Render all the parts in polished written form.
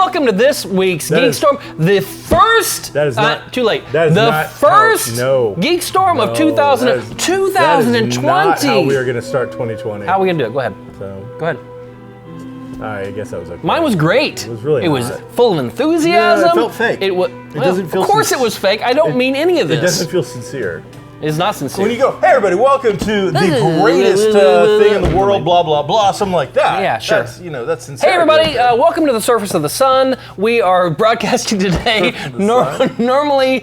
welcome to this week's GeekStorm. The first... That is not... too late. That is the not first GeekStorm of 2020. That is not how we are going to start 2020. How are we going to do it? Go ahead. So, Go ahead. I guess that was okay. Mine was great. It was really It was not. full of enthusiasm. Yeah, it felt fake. It doesn't feel Of course it was fake. I don't mean any of this. It doesn't feel sincere. It's not sincere. When you go, hey everybody, welcome to the greatest thing in the world, blah, blah, blah, something like that. Yeah, sure. That's, that's sincere. Hey everybody, welcome to the Surface of the Sun. We are broadcasting today normally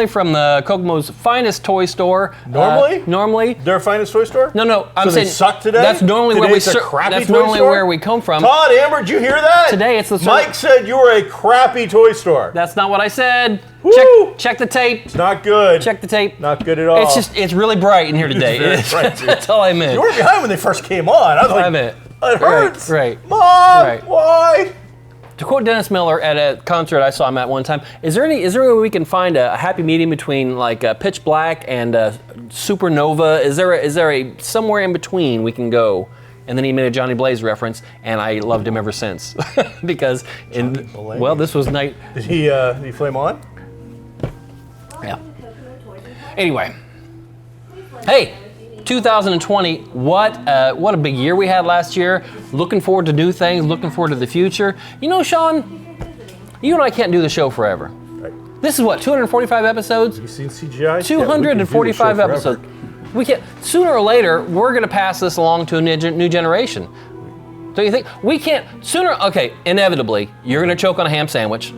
from the Kokomo's finest toy store. Normally? Normally. Their finest toy store? No, I'm so saying they suck today? That's normally Today's a crappy that's toy normally store? where we come from. Todd, Amber, did you hear that? Today it's the Mike said you were a crappy toy store. That's not what I said. Woo! Check the tape. It's not good. Check the tape. Not good at all. It's really bright in here today. It's very bright, dude. That's all I meant. You were behind when they first came on. I was like, I meant. it hurts. Right. Mom, Right. why? To quote Dennis Miller at a concert I saw him at one time, is there any way we can find a happy medium between like Pitch Black and Supernova? Is there a somewhere in between we can go? And then he made a Johnny Blaze reference, and I loved him ever since because this was night. Did he flame on? Yeah. Anyway, hey, 2020. What a big year we had last year. Looking forward to new things. Looking forward to the future. You know, Sean, you and I can't do the show forever. Right. This is what 245 episodes. Have you seen CGI? 245 episodes. We can't. Sooner or later, we're going to pass this along to a new generation. So you think we can't sooner? Okay, inevitably, you're going to choke on a ham sandwich.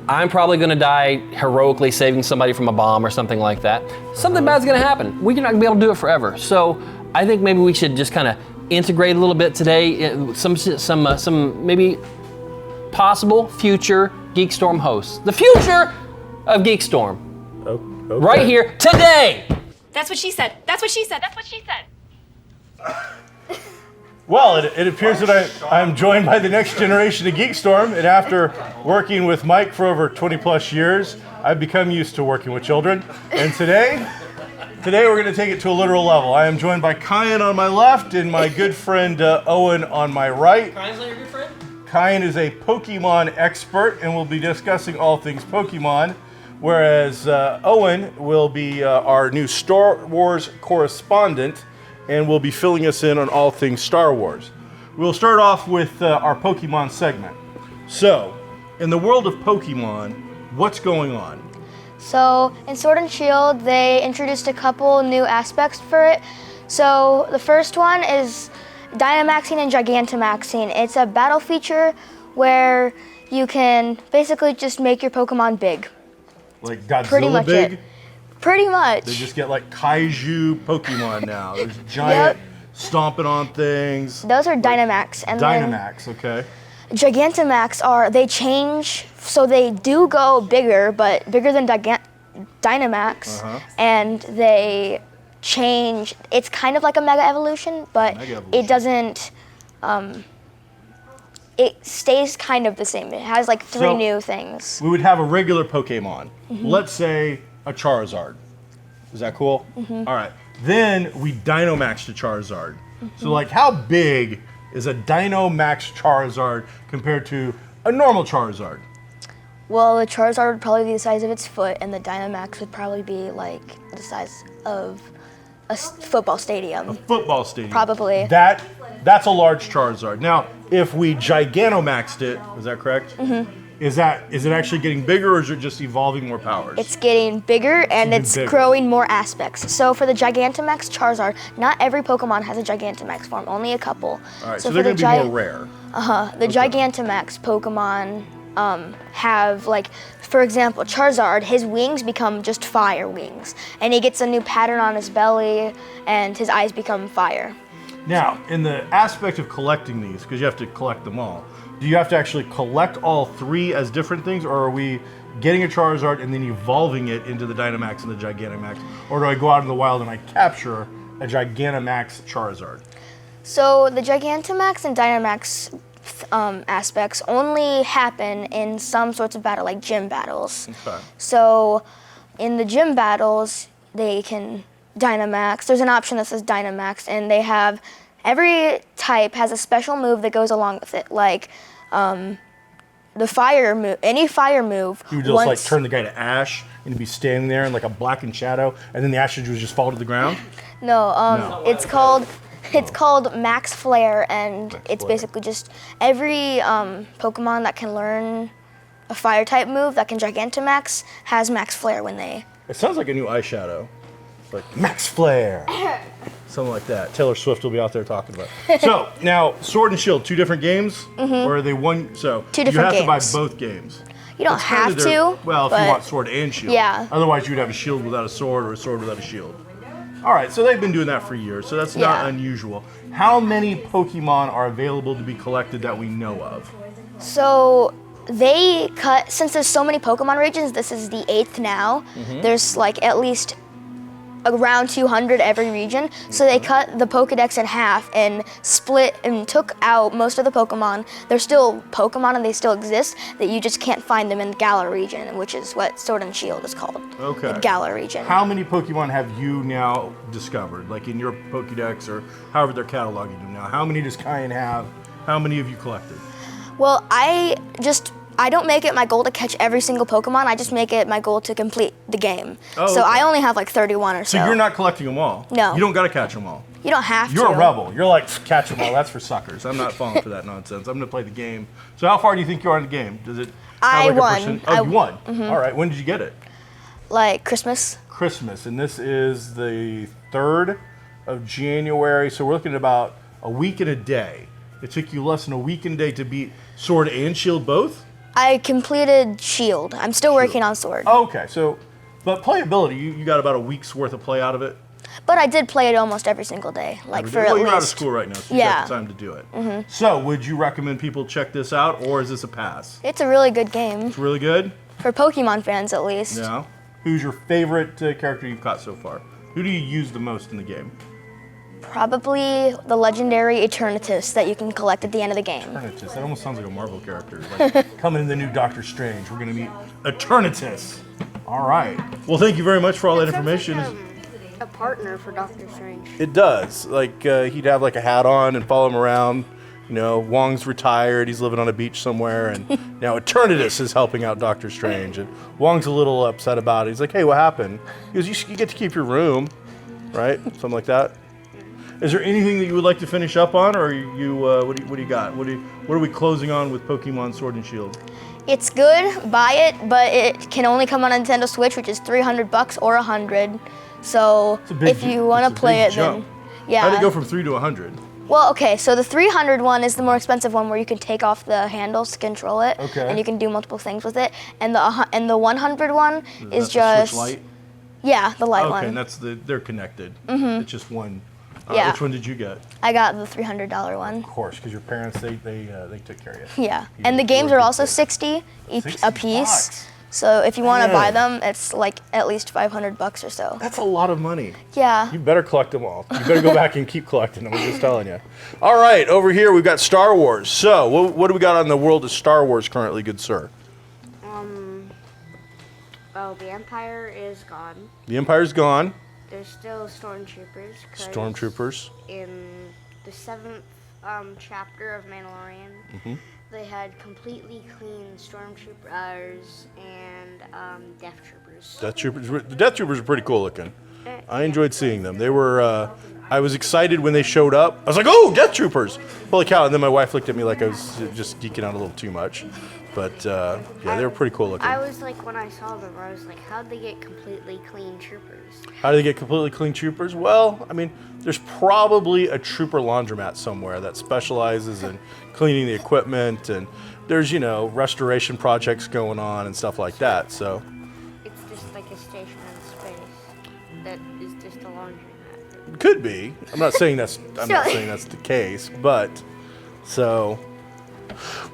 I'm probably going to die heroically saving somebody from a bomb or something like that. Something bad's going to happen. We're not going to be able to do it forever. So I think maybe we should just kind of integrate a little bit today. Some maybe possible future GeekStorm hosts. The future of GeekStorm. Okay. Right here today. That's what she said. That's what she said. That's what she said. Well, it appears that I'm joined by the next generation of GeekStorm, and after working with Mike for over 20 plus years, I've become used to working with children. And today we're going to take it to a literal level. I am joined by Kyan on my left and my good friend Owen on my right. Kyan's not your good friend? Kyan is a Pokemon expert, and we'll be discussing all things Pokemon, whereas Owen will be our new Star Wars correspondent, and will be filling us in on all things Star Wars. We'll start off with our Pokemon segment. So, in the world of Pokemon, what's going on? So, in Sword and Shield, they introduced a couple new aspects for it. So, the first one is Dynamaxing and Gigantamaxing. It's a battle feature where you can basically just make your Pokemon big. Like Godzilla Pretty much big? it. Pretty much. They just get like kaiju Pokemon now. There's giant stomping on things. Those are Dynamax. And Dynamax, okay. Gigantamax they change, so they do go bigger, but bigger than Dynamax. And they change, it's kind of like a Mega Evolution, but it doesn't, it stays kind of the same. It has like three new things. We would have a regular Pokemon. Let's say a Charizard. Is that cool? All right. Then we Dynamax to Charizard. So like how big is a Dynamax Charizard compared to a normal Charizard? Well, the Charizard would probably be the size of its foot, and the Dynamax would probably be like the size of a football stadium. A football stadium. Probably. That's a large Charizard. Now, if we Gigantamaxed it, is that correct? Is it actually getting bigger, or is it just evolving more powers? It's getting bigger, and it's growing more aspects. So for the Gigantamax Charizard, not every Pokemon has a Gigantamax form, only a couple. All right, so they're going to be more rare. The Gigantamax Pokemon have, like, for example, Charizard, his wings become just fire wings. And he gets a new pattern on his belly, and his eyes become fire. Now, in the aspect of collecting these, because you have to collect them all, do you have to actually collect all three as different things, or are we getting a Charizard and then evolving it into the Dynamax and the Gigantamax? Or do I go out in the wild and I capture a Gigantamax Charizard? So the Gigantamax and Dynamax aspects only happen in some sorts of battle, like gym battles. Okay. So in the gym battles, they can Dynamax. There's an option that says Dynamax, and they have, every type has a special move that goes along with it. Like the the fire move, any fire move. You would just like turn the guy to ash, and he'd be standing there in like a blackened shadow, and then the ashes would just fall to the ground. No, it's called Max Flare, and it's basically just every Pokemon that can learn a fire type move that can Gigantamax has Max Flare when they. It sounds like a new eyeshadow. It's like Max Flare. Something like that. Taylor Swift will be out there talking about it. So, now, Sword and Shield, 2 different games? Or are they one? So, 2 different you have games. to buy both games. You don't have to. Well, if you want Sword and Shield. Yeah. Otherwise, you'd have a shield without a sword or a sword without a shield. All right, so they've been doing that for years, so that's not unusual. How many Pokemon are available to be collected that we know of? So they cut, since there's so many Pokemon regions, this is the 8th now. There's like at least around 200 every region. So they cut the Pokedex in half and split and took out most of the Pokemon. They're still Pokemon and they still exist, that you just can't find them in the Galar region, which is what Sword and Shield is called. Okay. The Galar region. How many Pokemon have you now discovered, like in your Pokedex or however they're cataloging them now? How many does Kyan have? How many have you collected? Well, I don't make it my goal to catch every single Pokemon. I just make it my goal to complete the game. Oh, so okay. I only have like 31 or so. So you're not collecting them all? No. You don't got to catch them all? You don't have to. You're a rebel. You're like, catch them all. That's for suckers. I'm not falling for that nonsense. I'm going to play the game. So how far do you think you are in the game? Does it? I won. You won. All right. When did you get it? Like Christmas. Christmas. And this is the 3rd of January. So we're looking at about a week and a day. It took you less than a week and a day to beat Sword and Shield both? I completed Shield. I'm still working on Sword. Okay, so, but playability, you got about a week's worth of play out of it? But I did play it almost every single day, like for well, at you're least. out of school right now, so you got the time to do it. So, would you recommend people check this out, or is this a pass? It's a really good game. It's really good? For Pokemon fans, at least. Yeah. Who's your favorite character you've caught so far? Who do you use the most in the game? Probably the legendary Eternatus that you can collect at the end of the game. Eternatus. That almost sounds like a Marvel character. Like coming in the new Doctor Strange, we're going to meet Eternatus. All right. Well, thank you very much for all that information. Like, a partner for Doctor Strange. It does. Like he'd have like a hat on and follow him around. You know, Wong's retired. He's living on a beach somewhere, and now Eternatus is helping out Doctor Strange. And Wong's a little upset about it. He's like, "Hey, what happened?" He goes, "You get to keep your room, right? Something like that." Is there anything that you would like to finish up on, or you what do you got? What are we closing on with Pokemon Sword and Shield? It's good, buy it, but it can only come on Nintendo Switch, which is $300 or $100. So if you want to play it, then yeah. How did it go from 3 to 100? Well, okay, so the 300 one is the more expensive one where you can take off the handles to control it, and you can do multiple things with it. And the 100 one is just Switch Lite? Yeah, the light one. Okay, and that's they're connected. It's just one. Yeah. Which one did you get? I got the $300 one. Of course, because your parents they took care of you. Yeah, and the games are also $60 a piece. So if you want to buy them, it's like at least $500 or so. That's a lot of money. Yeah. You better collect them all. You better go back and keep collecting them. I'm just telling you. All right, over here we've got Star Wars. So what do we got on the world of Star Wars currently, good sir? Well, the Empire is gone. The Empire's gone. There's still Stormtroopers. 'Cause Stormtroopers. in the 7th chapter of Mandalorian, they had completely clean Stormtroopers and Death Troopers. Death Troopers. The Death Troopers are pretty cool looking. I enjoyed seeing them. They were. I was excited when they showed up. I was like, "Oh, Death Troopers! Holy cow!" And then my wife looked at me like I was just geeking out a little too much. But yeah, they were pretty cool looking. I was like, when I saw them, I was like, how'd they get completely clean troopers? How do they get completely clean troopers? Well, I mean, there's probably a trooper laundromat somewhere that specializes in cleaning the equipment, and there's, restoration projects going on and stuff like that, so. It's just like a station in space that is just a laundromat. Could be. I'm not saying that's the case, but, so.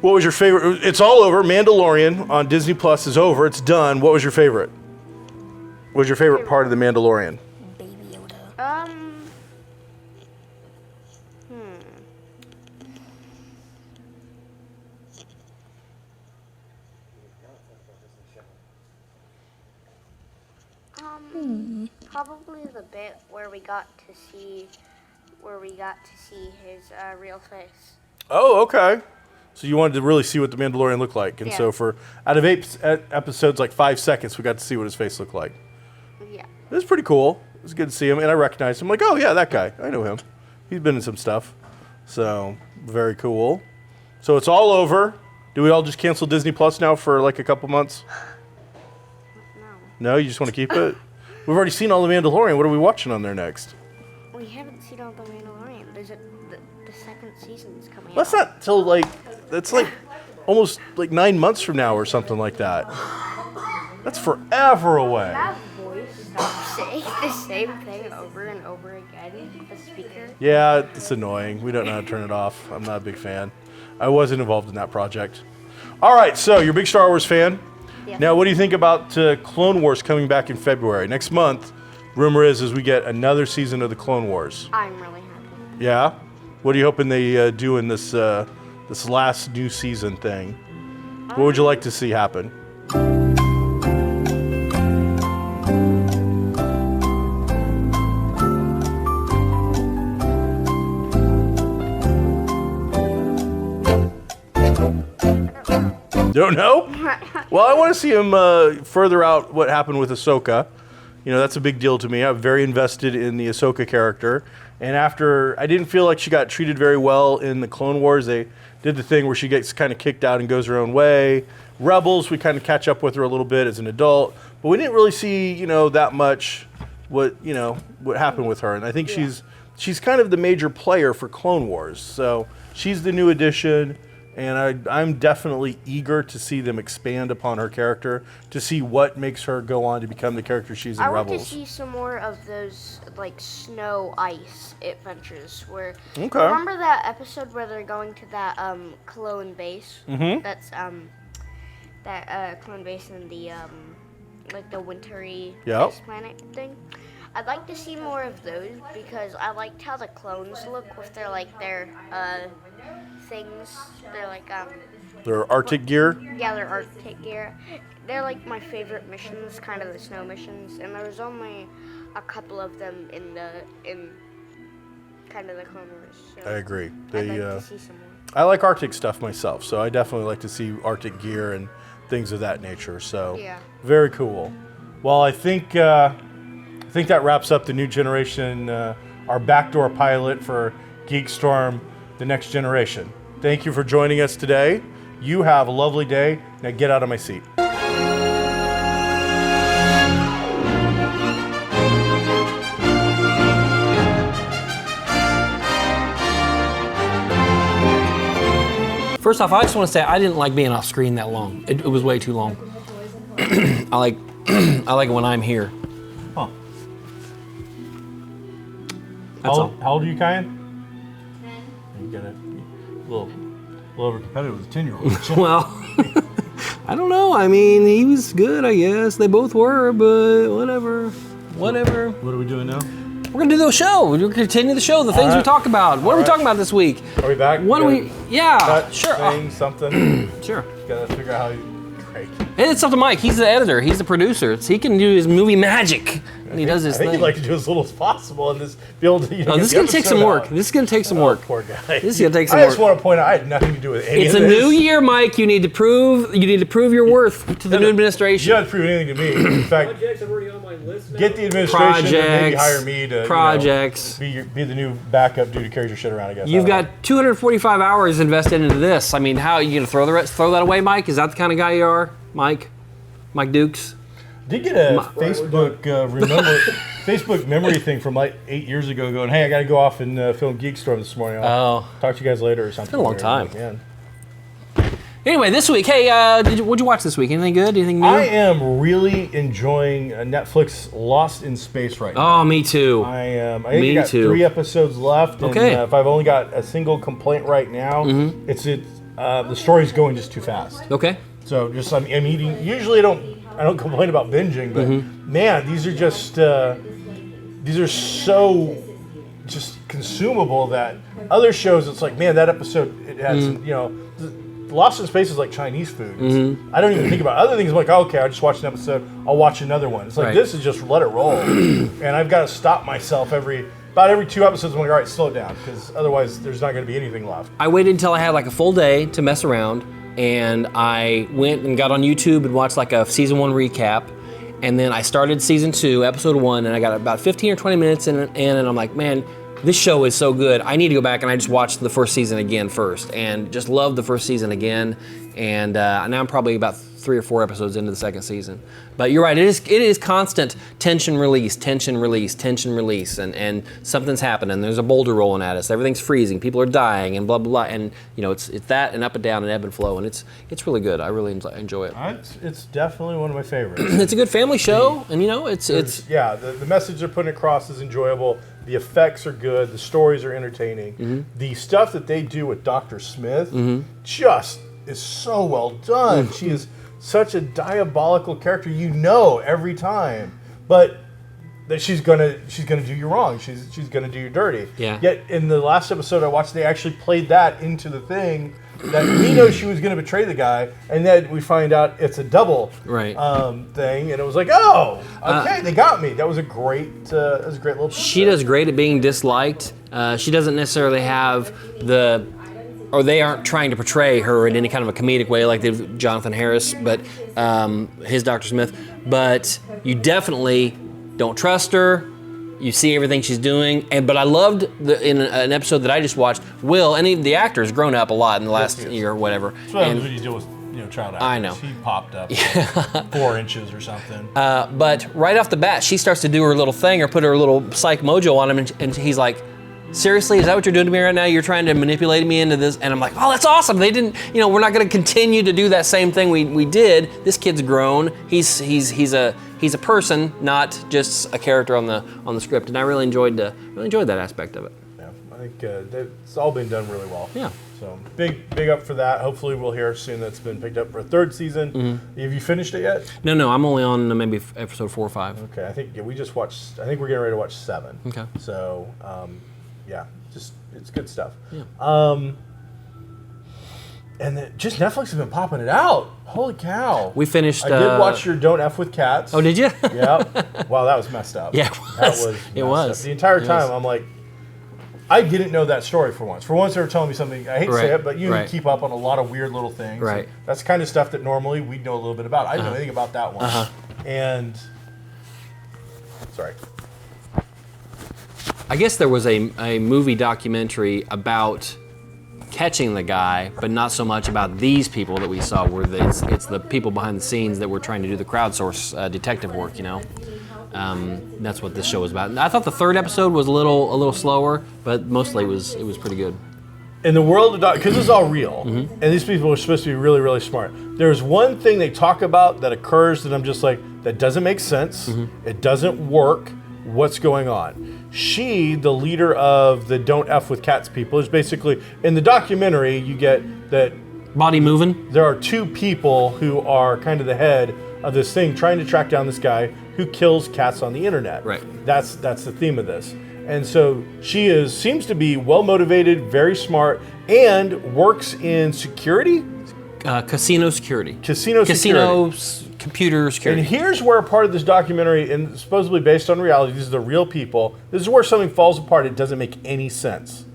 What was your favorite? It's all over. Mandalorian on Disney Plus is over. It's done. What was your favorite? What was your favorite part of the Mandalorian? Baby Yoda. Probably the bit where we got to see his real face. Oh, okay. So you wanted to really see what the Mandalorian looked like. And Yeah. so for out of 8 episodes, like 5 seconds, we got to see what his face looked like. Yeah. It was pretty cool. It was good to see him, and I recognized him. Like, oh yeah, that guy. I know him. He's been in some stuff. So very cool. So it's all over. Do we all just cancel Disney Plus now for like a couple months? No. No, you just want to keep it? We've already seen all the Mandalorian. What are we watching on there next? We haven't seen all the Mandalorian. There's the second season's coming That's out. not till like, that's like almost like 9 months from now or something like that. That's forever away. That voice stops saying the same thing over and over again. The speaker. Yeah, it's annoying. We don't know how to turn it off. I'm not a big fan. I wasn't involved in that project. All right, so you're a big Star Wars fan. Yeah. Now, what do you think about Clone Wars coming back in February? Next month, rumor is we get another season of the Clone Wars. I'm really happy. Yeah? What are you hoping they do in this this last new season thing? What would you like to see happen? Don't know? Well, I want to see him further out what happened with Ahsoka. You know, that's a big deal to me. I'm very invested in the Ahsoka character. And after, I didn't feel like she got treated very well in the Clone Wars. They did the thing where she gets kind of kicked out and goes her own way. Rebels, we kind of catch up with her a little bit as an adult. But we didn't really see, you know, that much what happened with her. And I think she's kind of the major player for Clone Wars. So she's the new addition. And I'm definitely eager to see them expand upon her character, to see what makes her go on to become the character she's in I want Rebels. to see some more of those like snow ice adventures where. Okay. Remember that episode where they're going to that clone base? Mhm. That's that clone base in the like the wintry Yep. ice planet thing. I'd like to see more of those because I liked how the clones look with their things. They're like Their Arctic gear. yeah, their Arctic gear. They're like my favorite missions, kind of the snow missions, and there was only a couple of them in kind of the Clone Wars. So I agree. I'd like to see some more. I like Arctic stuff myself, so I definitely like to see Arctic gear and things of that nature. So Yeah. very cool. Well, I think that wraps up the new generation, our backdoor pilot for GeekStorm, the next generation. Thank you for joining us today. You have a lovely day. Now get out of my seat. First off, I just want to say I didn't like being off screen that long. It was way too long. I like it when I'm here. Huh. That's all. How old are you, Kyan? You got a little over competitive with a 10-year-old. Well, I don't know. I mean, he was good, I guess. They both were, but whatever. Whatever. What are we doing now? We're gonna do the show. We're gonna continue the show. The things we right. talk about. What are we talking about this week? Are we back? What do we? Yeah, Cut, sure. Thing, something. Sure. Gotta figure out how you. Great. And it's up to Mike. He's the editor. He's the producer. So he can do his movie magic. And he does his I think thing. he'd like to do as little as possible and this be able to. Oh, get this is the gonna take some episode work. out. This is gonna take some work. Poor guy. This is gonna take some I just work. want to point out I had nothing to do with any It's of a this. new year, Mike. You need to prove your worth to the new You administration. don't have to prove anything to me. In fact, Projects are already on my list now. get the administration and maybe Projects. hire me to Projects. be the new backup dude who carries your shit around. I guess You've I don't got 245 hours invested into this. I mean, how are you gonna throw that away, Mike? Is that the kind of guy you are, Mike? Mike Dukes? know. Did get a Facebook memory thing from like 8 years ago, going, "Hey, I got to go off and film GeekStorm this morning. I'll talk to you guys later or something." It's been a long time. Man. Anyway, this week, hey, what'd you watch this week? Anything good? Anything new? I am really enjoying Netflix Lost in Space right now. Oh, me too. I am. I think Me I got too. 3 episodes left. Okay. And, if I've only got a single complaint right now, it's the story's going just too fast. Okay. So just I'm eating. Usually I don't complain about binging, but man, these are just these are so just consumable that other shows it's like, man, that episode it had some, Lost in Space is like Chinese food. I don't even think about other things. I'm like, okay, I just watched an episode. I'll watch another one. It's like Right. this is just let it roll, and I've got to stop myself every about every 2 episodes, I'm like, all right, slow it down, because otherwise there's not going to be anything left. I waited until I had like a full day to mess around, and I went and got on YouTube and watched like a season 1 recap, and then I started season 2, episode 1, and I got about 15 or 20 minutes in, and I'm like, man, this show is so good. I need to go back, and I just watched the first season again first, and just loved the first season again, and now I'm probably about 3 or 4 episodes into the second season. But you're right, it is constant tension release, tension release, tension release, and something's happening. There's a boulder rolling at us, everything's freezing, people are dying, and blah blah blah. And it's that and up and down and ebb and flow, and it's really good. I really enjoy it. It's definitely one of my favorites. It's a good family show, and it's the message they're putting across is enjoyable. The effects are good. The stories are entertaining. Mm-hmm. The stuff that they do with Dr. Smith just is so well done. She is such a diabolical character, every time, but that she's gonna do you wrong. She's gonna do you dirty. Yeah. Yet in the last episode I watched, they actually played that into the thing that we know she was gonna betray the guy, and then we find out it's a double thing, and it was like, oh, okay, they got me. That was a great little. She does great at being disliked. She doesn't necessarily have or they aren't trying to portray her in any kind of a comedic way like they've Jonathan Harris, but his Dr. Smith. But you definitely don't trust her. You see everything she's doing, but I loved in an episode that I just watched. Will, and even the actor has grown up a lot in the last year or whatever. That's what happens when you deal with child actors. I know. He popped up 4 inches or something. But right off the bat, she starts to do her little thing or put her little psych mojo on him, and he's like, seriously, is that what you're doing to me right now? You're trying to manipulate me into this? And I'm like, oh, that's awesome. They didn't, we're not going to continue to do that same thing we did. This kid's grown. He's a person, not just a character on the script. And I really enjoyed that aspect of it. Yeah, I think it's all been done really well. Yeah. So big up for that. Hopefully we'll hear soon that's been picked up for a 3rd season. Mm-hmm. Have you finished it yet? No, I'm only on maybe episode 4 or 5. Okay, I think we're getting ready to watch 7. Okay. So, it's good stuff. Yeah. And just Netflix has been popping it out. Holy cow. We finished. I did watch your Don't F with Cats. Oh, did you? Yeah. Wow, that was messed up. Yeah, it was. The entire time I'm like, I didn't know that story for once. For once they were telling me something, I hate to say it, but you keep up on a lot of weird little things. Right. That's the kind of stuff that normally we'd know a little bit about. I didn't know anything about that one. And, sorry. I guess there was a movie documentary about catching the guy, but not so much about these people that we saw, where it's the people behind the scenes that were trying to do the crowdsource detective work, That's what this show was about. And I thought the 3rd episode was a little slower, but mostly it was pretty good. In the world of because this is all real, and these people are supposed to be really, really smart. There's one thing they talk about that occurs that I'm just like, that doesn't make sense. It doesn't work. What's going on? She, the leader of the Don't F with Cats people, is basically, in the documentary, you get that body moving. There are 2 people who are kind of the head of this thing, trying to track down this guy who kills cats on the internet. Right. That's the theme of this. And so she seems to be well motivated, very smart, and works in security. Casino security. Casino computer security. And here's where part of this documentary, and supposedly based on reality, these are the real people, this is where something falls apart. It doesn't make any sense.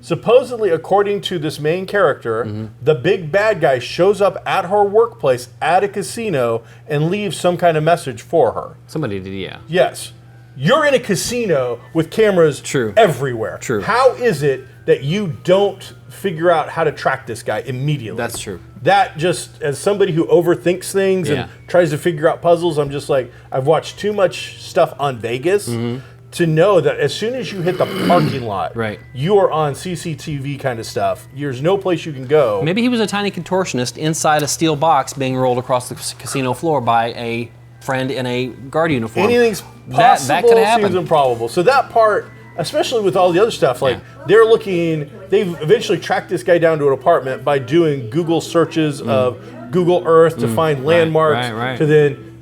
Supposedly, according to this main character, the big bad guy shows up at her workplace at a casino and leaves some kind of message for her. Somebody did, yeah. Yes. You're in a casino with cameras everywhere. True. How is it that you don't figure out how to track this guy immediately? That's true. That just, as somebody who overthinks things and tries to figure out puzzles, I'm just like, I've watched too much stuff on Vegas to know that as soon as you hit the parking lot, you are on CCTV kind of stuff. There's no place you can go. Maybe he was a tiny contortionist inside a steel box being rolled across the casino floor by a friend in a guard uniform. Anything's possible, that could happen. Seems improbable. So that part, especially with all the other stuff, like they've eventually tracked this guy down to an apartment by doing Google searches of Google Earth to find landmarks to then,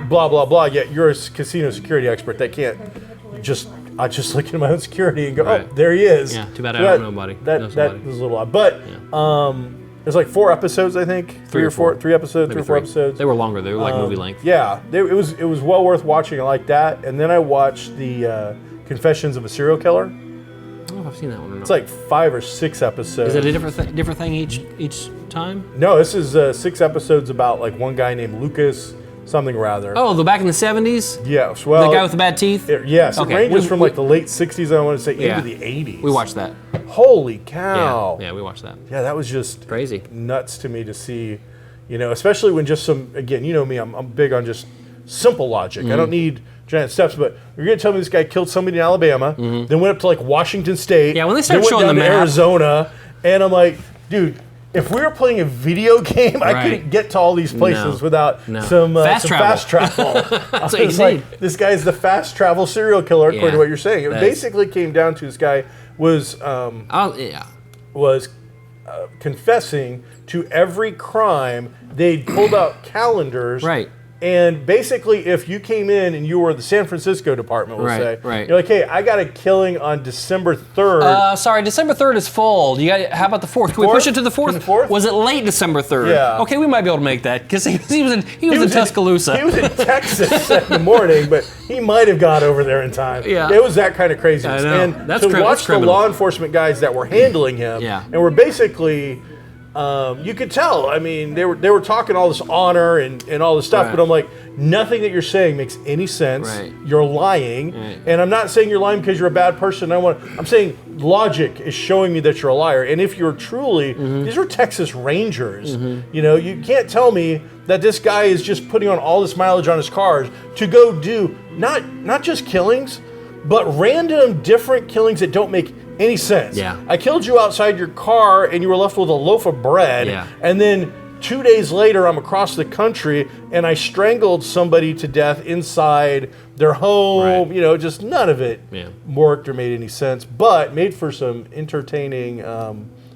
blah, blah, blah. Yet you're a casino security expert that can't I just look at my own security and go, oh, there he is. Yeah, too bad I don't know nobody. That was a little odd. But there's like 4 episodes, I think. 3 or 4 episodes, 3 or 4 episodes. They were longer. They were like movie length. Yeah, it was well worth watching like that. And then I watched the Confessions of a Serial Killer. I don't know if I've seen that one or not. It's like 5 or 6 episodes. Is it a different thing each time? No, this is 6 episodes about like one guy named Lucas something or other. Oh, the back in the 70s? Yes. Well, The guy with the bad teeth? yes, Okay. it ranges We- from like the late 60s, I want to say, Yeah. into the 80s. We watched that. Holy cow. Yeah, we watched that. Yeah, that was just Crazy. nuts to me to see, especially when just again, you know me, I'm big on just simple logic. I don't need giant steps, but you're going to tell me this guy killed somebody in Alabama, then went up to like Washington State. Yeah, when they started then showing went the down to map. Arizona, and I'm like, dude, if we were playing a video game, I Right. couldn't get to all these places No. without No. some Fast travel. fast travel. That's I what you was need. like, this guy's the fast travel serial killer, according Yeah. to what you're saying. It That is- basically came down to this guy was Yeah. confessing to every crime. They'd pulled out calendars. Right. And basically, if you came in and you were the San Francisco department, we'll Right, say, right. you're like, hey, I got a killing on December 3rd. Sorry, December 3rd is full. How about the 4th? Can we push it to the 4th? To the 4th? Was it late December 3rd? Yeah. Okay, we might be able to make that because he was in Tuscaloosa. He was in Texas in the morning, but he might have got over there in time. Yeah. It was that kind of craziness. I know. And That's to that's watch the criminal. law enforcement guys that were handling him, Yeah. and were basically, you could tell. I mean, they were talking all this honor and all this stuff, Right. but I'm like, nothing that you're saying makes any sense. Right. You're lying, Right. and I'm not saying you're lying because you're a bad person. I'm saying logic is showing me that you're a liar. And if you're truly, these are Texas Rangers. You can't tell me that this guy is just putting on all this mileage on his cars to go do not just killings, but random different killings that don't make any sense. Yeah. I killed you outside your car and you were left with a loaf of bread. Yeah. And then 2 days later, I'm across the country and I strangled somebody to death inside their home. Right. Just none of it Yeah. worked or made any sense, but made for some entertaining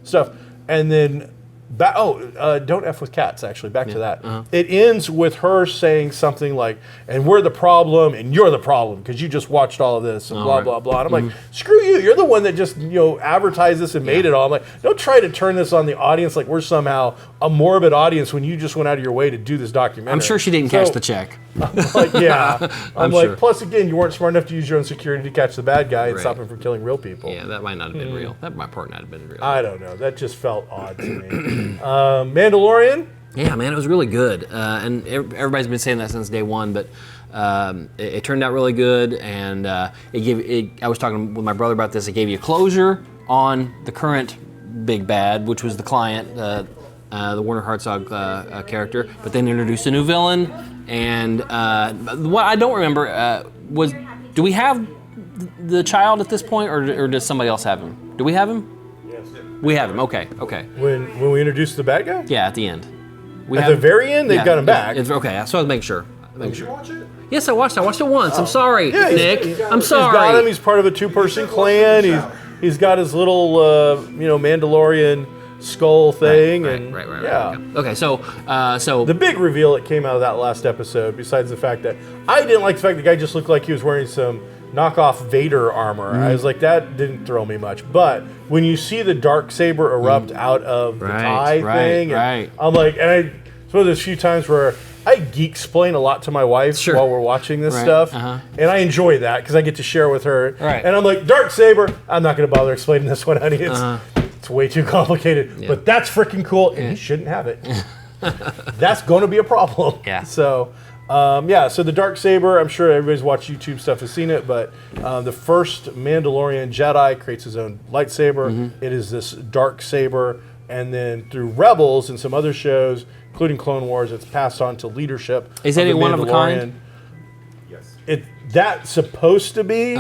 stuff. And then, don't F with cats, actually. Back to that. It ends with her saying something like, and we're the problem and you're the problem because you just watched all of this and blah, right. blah, blah. And I'm like, screw you. You're the one that just, advertised this and made it all. I'm like, don't try to turn this on the audience like we're somehow a morbid audience when you just went out of your way to do this documentary. I'm sure she didn't catch the check. Like, yeah. I'm like, sure. plus again, you weren't smart enough to use your own security to catch the bad guy and Right. stop him from killing real people. Yeah, that might not have been real. That part not have been real. I don't know. That just felt odd to me. Mandalorian? Yeah, man, it was really good, and everybody's been saying that since day one. But it turned out really good, and I was talking with my brother about this. It gave you closure on the current big bad, which was the client, the Werner Herzog character. But then introduced a new villain, and what I don't remember was, do we have the child at this point, or does somebody else have him? Do we have him? Yes. We have him. Okay. When we introduced the bad guy? Yeah, at the end. We At the very end, they've got him back. Okay, so I was making sure. Yes, I watched it. I watched it once. I'm sorry, Yeah, Nick. I'm sorry. He's got him. He's part of a 2-person clan. He's got his little, Mandalorian skull thing. Right. Yeah. Okay, so The big reveal that came out of that last episode, besides the fact that I didn't like the fact the guy just looked like he was wearing some knockoff Vader armor. I was like, that didn't throw me much. But when you see the Darksaber erupt out of the tie thing, and I'm like, and it's one of those few times where I geek-splain a lot to my wife while we're watching this stuff, and I enjoy that because I get to share with her. And I'm like, Darksaber, I'm not going to bother explaining this one, honey. It's way too complicated, but that's freaking cool, and he shouldn't have it. That's going to be a problem. Yeah. So, so the Darksaber, I'm sure everybody's watched YouTube stuff has seen it, but the first Mandalorian Jedi creates his own lightsaber. It is this Darksaber, and then through Rebels and some other shows, including Clone Wars, it's passed on to leadership. Is it one of a kind? Yes. That's supposed to be,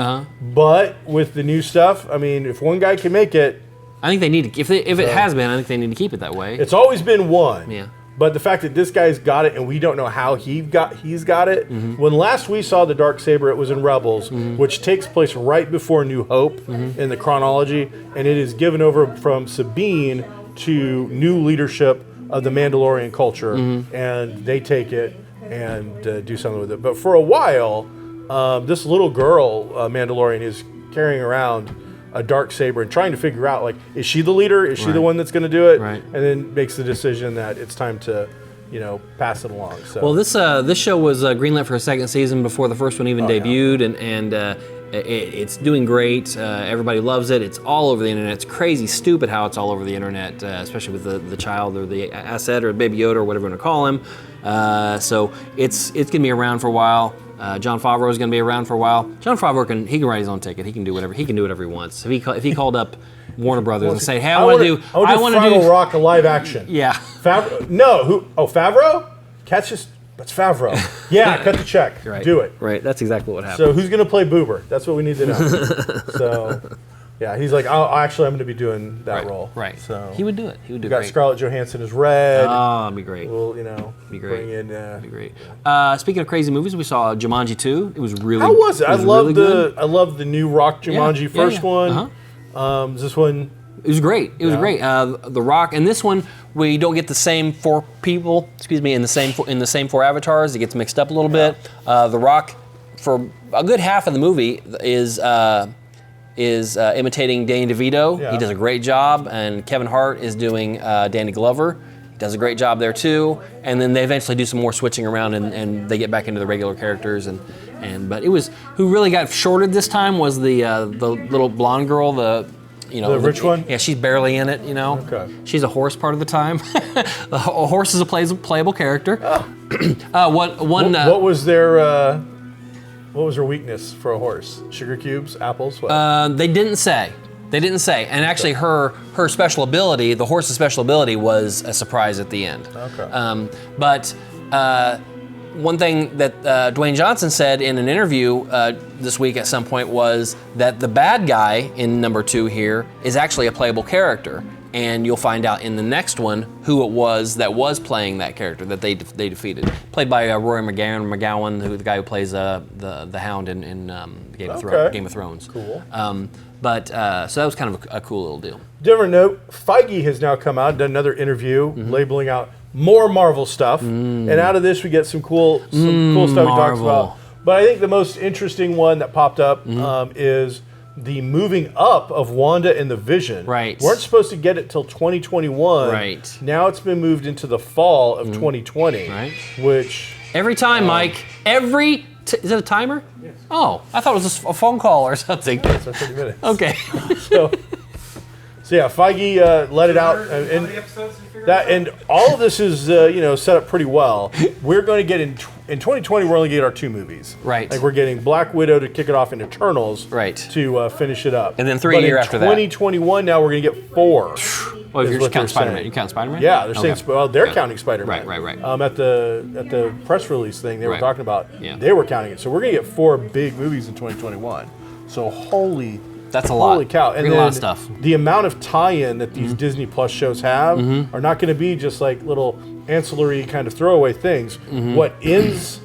but with the new stuff, I mean, if one guy can make it, I think they need to. If it has been, I think they need to keep it that way. it's always been one. Yeah. But the fact that this guy's got it and we don't know how he's got it. When last we saw the Darksaber, it was in Rebels, which takes place right before New Hope in the chronology, and it is given over from Sabine to new leadership of the Mandalorian culture, and they take it and do something with it. But for a while, this little girl, Mandalorian, is carrying around a Darksaber and trying to figure out, like, is she the leader? Is she the one that's going to do it? Right. And then makes the decision that it's time to, pass it along. So. Well, this show was greenlit for a second season before the first one even debuted, It's doing great. Everybody loves it. It's all over the internet. It's crazy stupid how it's all over the internet, especially with the child or the asset or Baby Yoda or whatever you want to call him. So it's gonna be around for a while. Jon Favreau is gonna be around for a while. Jon Favreau can write his own ticket. He can do whatever he wants. If he called up Warner Brothers and say, hey, I want to do Fraggle Rock a live action. Yeah. Favreau? That's Favreau. Yeah, cut the check. Right. Do it. Right. That's exactly what happened. So who's going to play Boober? That's what we need to know. So, yeah, he's like, I'm going to be doing that role. Right. So he would do it. He would do we got great. Scarlett Johansson as Red. Oh, it'd be great. We'll, be great. bring in. Be great. Speaking of crazy movies, we saw Jumanji 2. It was really. How was it? I love really I love the new Rock Jumanji first one. Uh-huh. This one. It was great. It was great. The Rock, and this one we don't get the same four people. Excuse me, in the same four avatars. It gets mixed up a little bit. The Rock, for a good half of the movie, is imitating Danny DeVito. Yeah. He does a great job, and Kevin Hart is doing Danny Glover. He does a great job there too. And then they eventually do some more switching around, and they get back into the regular characters. But it was who really got shorted this time was the little blonde girl. The rich one? Yeah, she's barely in it, Okay. She's a horse part of the time. A horse is a playable character. What was their weakness for a horse? Sugar cubes, apples, what? They didn't say. And actually her special ability, the horse's special ability, was a surprise at the end. Okay. One thing that Dwayne Johnson said in an interview this week at some point was that the bad guy in number 2 here is actually a playable character. And you'll find out in the next one who it was that was playing that character that they defeated. Played by Rory McGowan, the guy who plays the Hound in Game of Thrones. Cool. So that was kind of a cool little deal. Different note, Feige has now come out and done another interview labeling out more Marvel stuff. And out of this we get some cool stuff he talks about. But I think the most interesting one that popped up is the moving up of Wanda and the Vision. Right. Weren't supposed to get it till 2021. Right. Now it's been moved into the fall of 2020. Right. Which... Every time, Mike. Is it a timer? Yes. Oh, I thought it was a phone call or something. So 30 minutes. Okay. So yeah, Feige let it out, and all of this is set up pretty well. We're going to get in 2020. We're only getting our 2 movies. Right. Like we're getting Black Widow to kick it off and Eternals. Right. To finish it up. And then 3 years after that. 2021 now we're going to get 4. Well, you're what just counting they're Spider-Man. saying. You count Spider-Man? Yeah, they're saying. Well, they're counting Spider-Man. Right. At the press release thing they were talking about, Yeah. they were counting it. So we're going to get 4 big movies in 2021. So That's a lot. Holy cow. And a then lot of stuff. the amount of tie-in that these Disney Plus shows have are not going to be just like little ancillary kind of throwaway things. What ends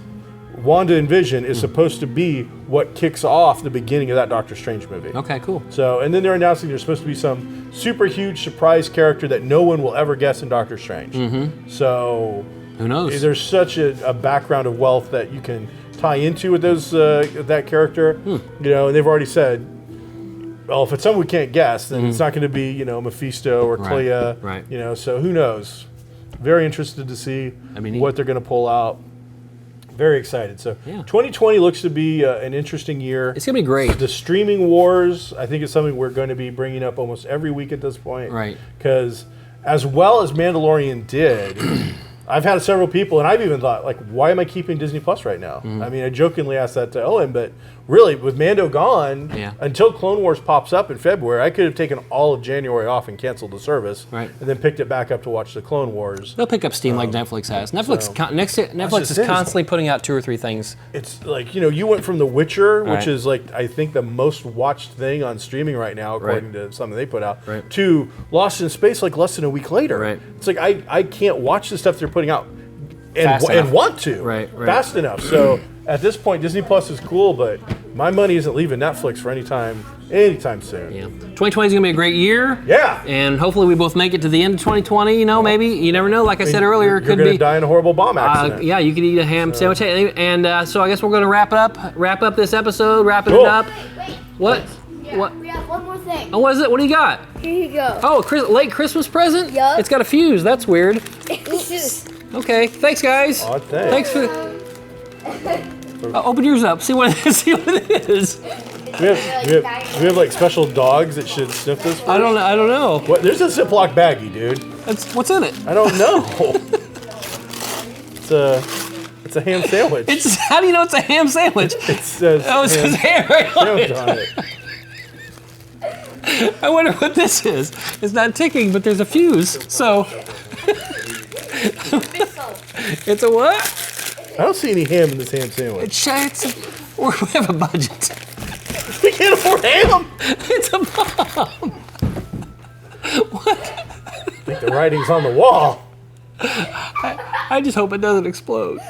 Wanda and Vision is supposed to be what kicks off the beginning of that Doctor Strange movie. Okay, cool. So, and then they're announcing there's supposed to be some super huge surprise character that no one will ever guess in Doctor Strange. So, who knows? There's such a background of wealth that you can tie into with those that character. And they've already said, well, if it's someone we can't guess, then it's not going to be, Mephisto or Clea. Right. So who knows? Very interested to see what they're going to pull out. Very excited. So 2020 looks to be an interesting year. It's going to be great. The streaming wars, I think, is something we're going to be bringing up almost every week at this point. Right. Because as well as Mandalorian did, I've had several people, and I've even thought, like, why am I keeping Disney Plus right now? I mean, I jokingly asked that to Owen, but really, with Mando gone, until Clone Wars pops up in February, I could have taken all of January off and canceled the service, and then picked it back up to watch the Clone Wars. They'll pick up steam like Netflix has. Netflix is constantly putting out 2 or 3 things. It's like, you went from The Witcher, which is like, I think the most watched thing on streaming right now, according to something they put out, to Lost in Space like less than a week later. It's like, I can't watch the stuff they're putting out and want to fast enough. So at this point, Disney Plus is cool, but my money isn't leaving Netflix for anytime soon. 2020 is going to be a great year. Yeah. And hopefully we both make it to the end of 2020, maybe. You never know. Like I said earlier, it could be. You're going to die in a horrible bomb accident. Yeah, you could eat a ham sandwich. And so I guess we're going to wrap up this episode, wrapping it up. Wait. What? Yeah, What? We have one more thing. Oh, what is it? What do you got? Here you go. Oh, late Christmas present? Yup. It's got a fuse. That's weird. Oops. Okay. Thanks, guys. Oh, thanks. Thanks for. Open yours up. See what it is. We have like special dogs that should sniff this. I don't know. What? There's a Ziploc baggie, dude. What's in it? I don't know. It's a ham sandwich. How do you know it's a ham sandwich? It says Oh, it says ham right on it. on it. I wonder what this is. It's not ticking, but there's a fuse. So it's a what? I don't see any ham in this ham sandwich. We have a budget. We can't afford ham. It's a bomb. What? I think the writing's on the wall. I just hope it doesn't explode.